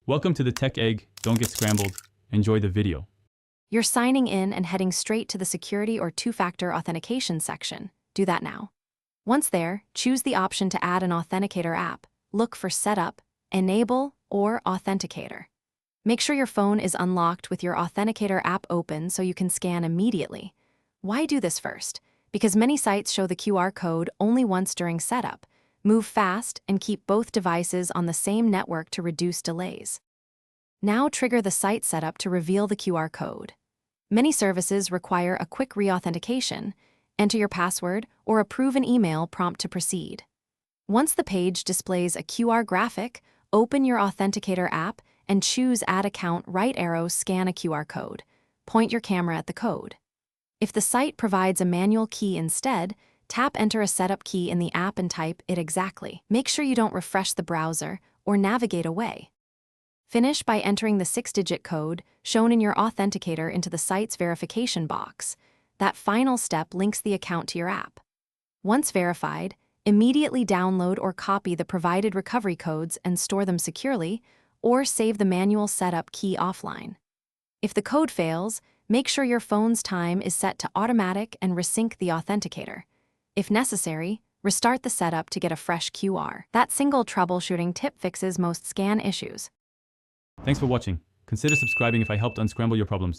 Welcome to the Tech Egg. Don't get scrambled. Enjoy the video. You're signing in and heading straight to the security or two-factor authentication section. Do that now. Once there, choose the option to add an Authenticator app. Look for Setup, Enable, or Authenticator. Make sure your phone is unlocked with your Authenticator app open so you can scan immediately. Why do this first? Because many sites show the QR code only once during setup. Move fast and keep both devices on the same network to reduce delays. Now trigger the site setup to reveal the QR code. Many services require a quick re-authentication. Enter your password or approve an email prompt to proceed. Once the page displays a QR graphic, open your Authenticator app and choose Add Account. Right arrow, scan a QR code. Point your camera at the code. If the site provides a manual key instead, tap Enter a setup key in the app and type it exactly. Make sure you don't refresh the browser or navigate away. Finish by entering the 6-digit code shown in your Authenticator into the site's verification box. That final step links the account to your app. Once verified, immediately download or copy the provided recovery codes and store them securely, or save the manual setup key offline. If the code fails, make sure your phone's time is set to automatic and resync the Authenticator. If necessary, restart the setup to get a fresh QR. That single troubleshooting tip fixes most scan issues. Thanks for watching. Consider subscribing if I helped unscramble your problems.